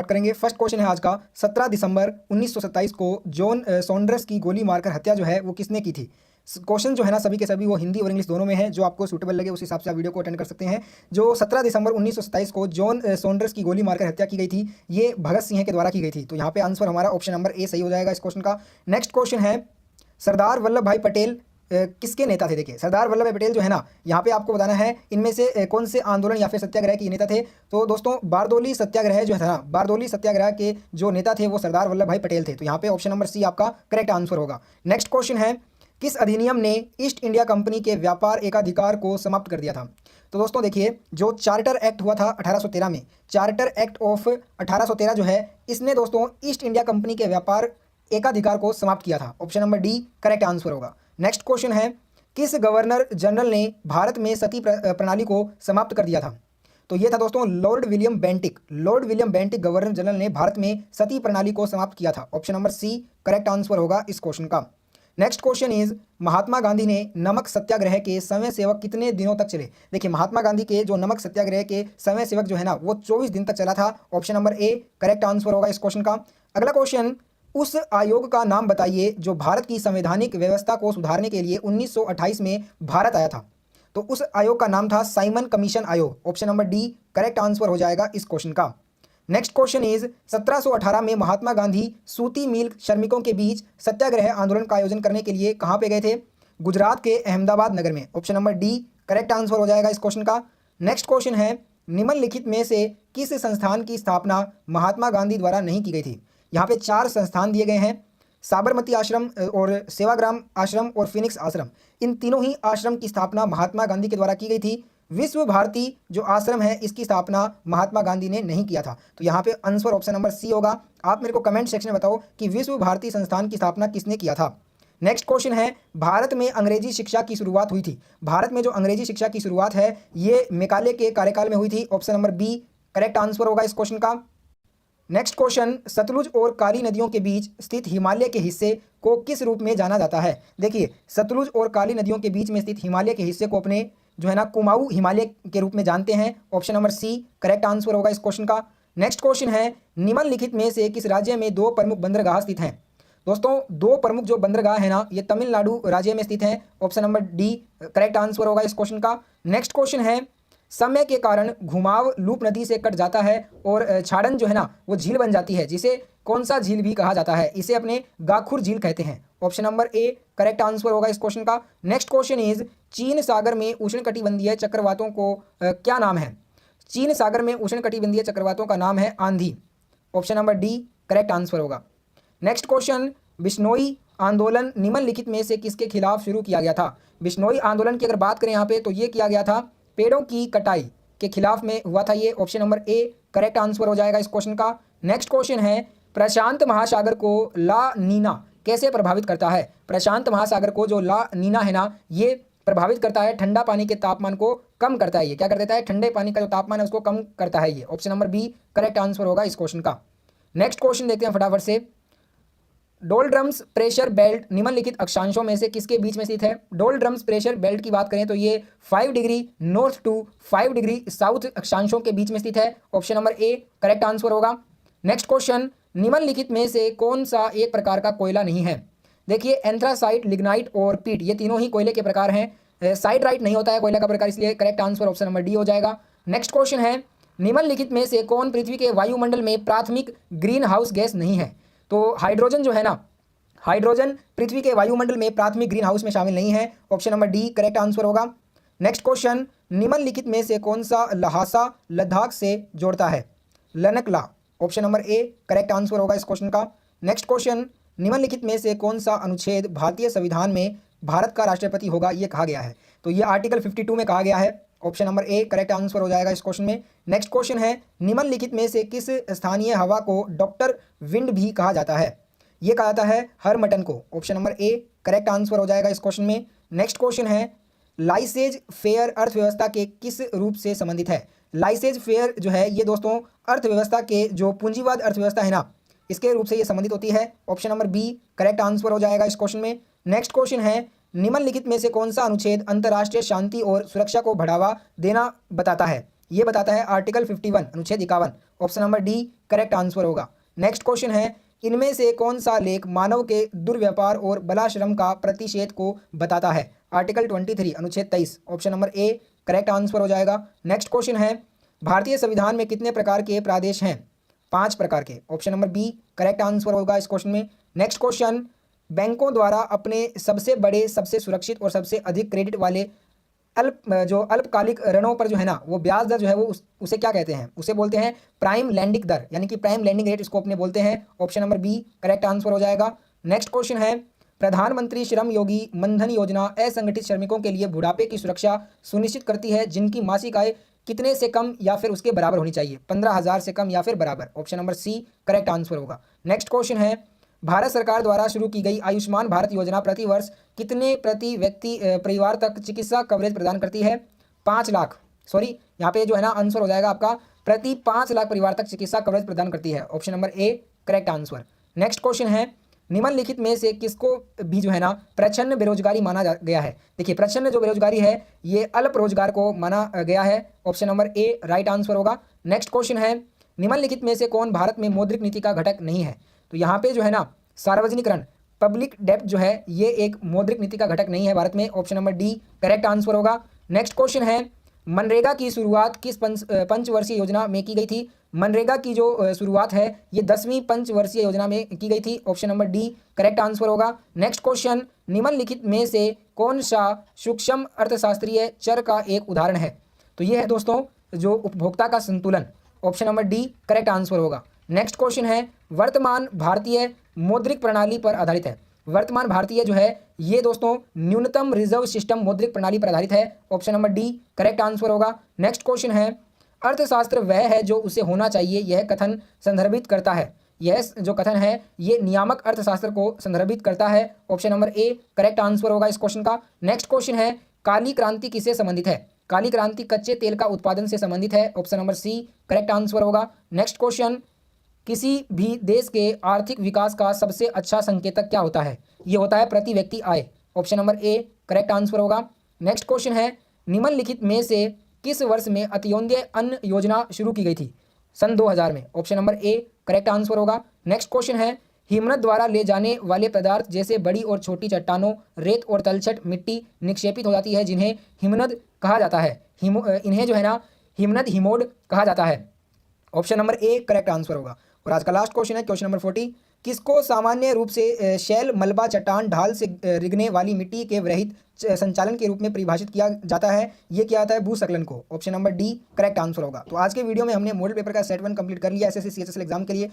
बात करेंगे। First question है आज का, 17 दिसंबर 1927 को जॉन सॉन्डर्स की गोली मारकर हत्या जो है वो किसने की थी। क्वेश्चन जो है ना सभी के सभी वो हिंदी और इंग्लिश दोनों में है, जो आपको सूटेबल लगे उस हिसाब से आप वीडियो को अटेंड कर सकते हैं। जो 17 दिसंबर 1927 को जॉन सॉन्डर्स की गोली मारकर हत्या की गई थी, ये भगत सिंह के द्वारा की गई थी। तो यहाँ पे आंसर हमारा ऑप्शन नंबर ए सही हो जाएगा इस क्वेश्चन का। नेक्स्ट क्वेश्चन है, सरदार वल्लभ भाई पटेल किसके नेता थे। देखिए सरदार वल्लभ भाई पटेल जो है ना, यहाँ पे आपको बताना है इनमें से कौन से आंदोलन या फिर सत्याग्रह के नेता थे। तो दोस्तों बारदोली सत्याग्रह जो था ना, बारदोली सत्याग्रह के जो नेता थे वो सरदार वल्लभ भाई पटेल थे। तो यहाँ पे ऑप्शन नंबर सी आपका करेक्ट आंसर होगा। नेक्स्ट क्वेश्चन है, किस अधिनियम ने ईस्ट इंडिया कंपनी के व्यापार एकाधिकार को समाप्त कर दिया था। तो दोस्तों देखिए, जो चार्टर एक्ट हुआ था 1813 में, चार्टर एक्ट ऑफ 1813 जो है, इसने दोस्तों ईस्ट इंडिया कंपनी के व्यापार एकाधिकार को समाप्त किया था। Option number D correct answer होगा। नेक्स्ट क्वेश्चन है, किस गवर्नर जनरल ने भारत में सती प्रणाली को समाप्त कर दिया था। तो ये था दोस्तों Lord William Bentinck. Lord William Bentinck governor general ने भारत में सती प्रणाली को समाप्त किया था। Option number C correct answer होगा इस क्वेश्चन का। Next question is, Mahatma Gandhi ने नमक सत्याग्रह के समय सेवक कितने दिनों तक चले। देखिए महात्मा गांधी के जो नमक सत्याग्रह के समय सेवक जो है ना वो 24 दिन तक चला था। Option number A correct answer होगा इस क्वेश्चन का। अगला क्वेश्चन, उस आयोग का नाम बताइए जो भारत की संवैधानिक व्यवस्था को सुधारने के लिए 1928 में भारत आया था। तो उस आयोग का नाम था साइमन कमीशन आयोग। Option number D correct answer हो जाएगा इस क्वेश्चन का। नेक्स्ट क्वेश्चन इज, 1718 में महात्मा गांधी सूती मिल श्रमिकों के बीच सत्याग्रह आंदोलन का आयोजन करने के लिए कहाँ पे गए थे। गुजरात के अहमदाबाद नगर में। Option number D correct answer हो जाएगा इस क्वेश्चन का। नेक्स्ट क्वेश्चन है, निम्नलिखित में से किस संस्थान की स्थापना महात्मा गांधी द्वारा नहीं की गई थी। यहाँ पे 4 संस्थान दिए गए हैं, साबरमती आश्रम और सेवाग्राम आश्रम और फिनिक्स आश्रम। इन तीनों ही आश्रम की स्थापना महात्मा गांधी के द्वारा की गई थी। विश्व भारती जो आश्रम है इसकी स्थापना महात्मा गांधी ने नहीं किया था। तो यहाँ पे आंसर ऑप्शन नंबर सी होगा। आप मेरे को कमेंट सेक्शन में बताओ कि विश्व भारती संस्थान की स्थापना किसने किया था। नेक्स्ट क्वेश्चन है, भारत में अंग्रेजी शिक्षा की शुरुआत हुई थी। भारत में जो अंग्रेजी शिक्षा की शुरुआत है ये मेकाले के कार्यकाल में हुई थी। Option number B correct answer होगा इस क्वेश्चन का। नेक्स्ट क्वेश्चन, सतलुज और काली नदियों के बीच स्थित हिमालय के हिस्से को किस रूप में जाना जाता है। देखिए सतलुज और काली नदियों के बीच में स्थित हिमालय के हिस्से को अपने जो है ना कुमाऊं हिमालय के रूप में जानते हैं। Option number C correct answer होगा इस क्वेश्चन का। नेक्स्ट क्वेश्चन है, निम्नलिखित में से किस राज्य में 2 प्रमुख बंदरगाह स्थित हैं। दोस्तों 2 प्रमुख जो बंदरगाह है ना ये तमिलनाडु राज्य में स्थित हैं। Option number D correct answer होगा इस क्वेश्चन का। नेक्स्ट क्वेश्चन है, समय के कारण घुमाव लूप नदी से कट जाता है और छाड़न जो है ना वो झील बन जाती है, जिसे कौन सा झील भी कहा जाता है। इसे अपने गाखुर झील कहते हैं। Option number A correct answer होगा इस क्वेश्चन का। नेक्स्ट क्वेश्चन इज, चीन सागर में उष्णकटिबंधीय चक्रवातों को क्या नाम है। चीन सागर में उष्णकटिबंधीय चक्रवातों का नाम है आंधी। Option number D correct answer होगा। नेक्स्ट क्वेश्चन, बिश्नोई आंदोलन निम्नलिखित में से किसके खिलाफ शुरू किया गया था। बिश्नोई आंदोलन की अगर बात करें यहाँ पे तो ये किया गया था पेड़ों की कटाई के खिलाफ में हुआ था ये। Option number A correct answer हो जाएगा इस क्वेश्चन का। नेक्स्ट क्वेश्चन है, प्रशांत महासागर को ला नीना कैसे प्रभावित करता है। प्रशांत महासागर को जो ला नीना है ना ये प्रभावित करता है, ठंडा पानी के तापमान को कम करता है। ये क्या कर देता है, ठंडे पानी का जो तापमान है उसको कम करता है ये। Option number B correct answer होगा इस क्वेश्चन का। नेक्स्ट क्वेश्चन देखते हैं फटाफट से, डोलड्रम्स प्रेशर बेल्ट निम्नलिखित अक्षांशों में से किसके बीच में स्थित है। डोलड्रम्स प्रेशर बेल्ट की बात करें तो ये 5 degree north to 5 degree south अक्षांशों के बीच में स्थित है। Option number A correct answer होगा। नेक्स्ट क्वेश्चन, निम्नलिखित में से कौन सा एक प्रकार का कोयला नहीं है। देखिए एंथ्रासाइट, लिग्नाइट और पीट ये तीनों ही कोयले के प्रकार हैं। साइडराइट नहीं होता है कोयला का प्रकार, इसलिए correct answer option number D हो जाएगा। नेक्स्ट क्वेश्चन है, निम्नलिखित में से कौन पृथ्वी के वायुमंडल में प्राथमिक ग्रीन हाउस गैस नहीं है। तो हाइड्रोजन जो है ना, हाइड्रोजन पृथ्वी के वायुमंडल में प्राथमिक ग्रीन हाउस में शामिल नहीं है। Option number D correct answer होगा। नेक्स्ट क्वेश्चन, निम्नलिखित में से कौन सा लहासा लद्दाख से जोड़ता है। लनकला। Option number A correct answer होगा इस क्वेश्चन का। नेक्स्ट क्वेश्चन, निम्नलिखित में से कौन सा अनुच्छेद भारतीय संविधान में भारत का राष्ट्रपति होगा ये कहा गया है। तो ये आर्टिकल 52 में कहा गया है। Option number A correct answer हो जाएगा इस क्वेश्चन में। नेक्स्ट क्वेश्चन है, निम्नलिखित में से किस स्थानीय हवा को डॉक्टर विंड भी कहा जाता है। ये कहा जाता है हरमटन को। Option number A correct answer हो जाएगा इस क्वेश्चन में। नेक्स्ट क्वेश्चन है, लाइसेज फेयर अर्थव्यवस्था के किस रूप से संबंधित है। लाइसेज फेयर जो है ये दोस्तों अर्थव्यवस्था के जो पूंजीवाद अर्थव्यवस्था है ना इसके रूप से ये संबंधित होती है। Option number B correct answer हो जाएगा इस क्वेश्चन में। नेक्स्ट क्वेश्चन है, निम्नलिखित में से कौन सा अनुच्छेद अंतर्राष्ट्रीय शांति और सुरक्षा को बढ़ावा देना बताता है। ये बताता है आर्टिकल 51 अनुच्छेद 51। Option number D correct answer होगा। नेक्स्ट क्वेश्चन है, इनमें से कौन सा लेख मानव के दुर्व्यापार और बलाश्रम का प्रतिषेध को बताता है? आर्टिकल 23 अनुच्छेद 23। Option number A correct answer हो जाएगा। नेक्स्ट क्वेश्चन है, भारतीय संविधान में कितने प्रकार के प्रादेश हैं? 5 प्रकार के। Option number B correct answer होगा इस क्वेश्चन में। नेक्स्ट क्वेश्चन, बैंकों द्वारा अपने सबसे बड़े, सबसे सुरक्षित और सबसे अधिक क्रेडिट वाले अल्पकालिक ऋणों पर जो है ना, वो ब्याज दर जो है वो उसे क्या कहते हैं? उसे बोलते हैं प्राइम लैंडिंग दर, यानी कि प्राइम लैंडिंग रेट इसको अपने बोलते हैं। Option number B correct answer हो जाएगा। नेक्स्ट क्वेश्चन है, प्रधानमंत्री श्रम योगी मनधन योजना असंगठित श्रमिकों के लिए बुढ़ापे की सुरक्षा सुनिश्चित करती है जिनकी मासिक आय कितने से कम या फिर उसके बराबर होनी चाहिए? 15,000 से कम या फिर बराबर। Option number C correct answer होगा। नेक्स्ट क्वेश्चन है, भारत सरकार द्वारा शुरू की गई आयुष्मान भारत योजना प्रति वर्ष कितने प्रति व्यक्ति परिवार तक चिकित्सा कवरेज प्रदान करती है? 5 लाख, सॉरी यहाँ पे जो है ना आंसर हो जाएगा आपका प्रति 5 लाख परिवार तक चिकित्सा कवरेज प्रदान करती है। Option number A correct answer. Next question है, निम्नलिखित में से किसको भी जो है ना प्रच्छन्न बेरोजगारी माना गया है? देखिए, प्रच्छन्न जो बेरोजगारी है ये अल्प रोजगार को माना गया है। ऑप्शन नंबर ए राइट आंसर होगा। नेक्स्ट क्वेश्चन है, निम्नलिखित में से कौन भारत में मौद्रिक नीति का घटक नहीं है? तो यहाँ पे जो है ना सार्वजनिकरण, पब्लिक डेब्ट जो है ये एक मौद्रिक नीति का घटक नहीं है भारत में। Option number D correct answer होगा। नेक्स्ट क्वेश्चन है, मनरेगा की शुरुआत किस पंचवर्षीय योजना में की गई थी? मनरेगा की जो शुरुआत है ये 10वीं पंचवर्षीय योजना में की गई थी। Option number D correct answer होगा। नेक्स्ट क्वेश्चन, निम्नलिखित में से कौन सा सूक्ष्म अर्थशास्त्रीय चर का एक उदाहरण है? तो ये है दोस्तों जो उपभोक्ता का संतुलन। Option number D correct answer होगा। नेक्स्ट क्वेश्चन है, वर्तमान भारतीय मौद्रिक प्रणाली पर आधारित है। वर्तमान भारतीय जो है ये दोस्तों न्यूनतम रिजर्व सिस्टम मौद्रिक प्रणाली पर आधारित है। Option number D correct answer होगा। नेक्स्ट क्वेश्चन है, अर्थशास्त्र वह है जो उसे होना चाहिए यह कथन संदर्भित करता है। यह जो कथन है ये नियामक अर्थशास्त्र को संदर्भित करता है। Option number A correct answer होगा इस क्वेश्चन का। नेक्स्ट क्वेश्चन है, काली क्रांति किससे संबंधित है? काली क्रांति कच्चे तेल का उत्पादन से संबंधित है। Option number C correct answer होगा। नेक्स्ट क्वेश्चन, किसी भी देश के आर्थिक विकास का सबसे अच्छा संकेतक क्या होता है? ये होता है प्रति व्यक्ति आय। Option number A correct answer होगा। नेक्स्ट क्वेश्चन है, निम्नलिखित में से किस वर्ष में अंत्योदय अन्न योजना शुरू की गई थी? सन 2000 में। Option number A correct answer होगा। नेक्स्ट क्वेश्चन है, हिमनद द्वारा ले जाने वाले पदार्थ जैसे बड़ी और छोटी चट्टानों, रेत और तलछट मिट्टी निक्षेपित हो जाती है जिन्हें हिमनद कहा जाता है। इन्हें जो है ना हिमनद हिमोड कहा जाता है। Option number A correct answer होगा। और आज का लास्ट क्वेश्चन है क्वेश्चन नंबर 40, किसको सामान्य रूप से शैल, मलबा, चट्टान, ढाल से रिगने वाली मिट्टी के रहित संचालन के रूप में परिभाषित किया जाता है? ये क्या आता है? भूस्खलन को। Option number D correct answer होगा। तो आज के वीडियो में हमने मॉडल पेपर का सेट 1 कंप्लीट कर लिया एसएससी CHSL एग्जाम के लिए।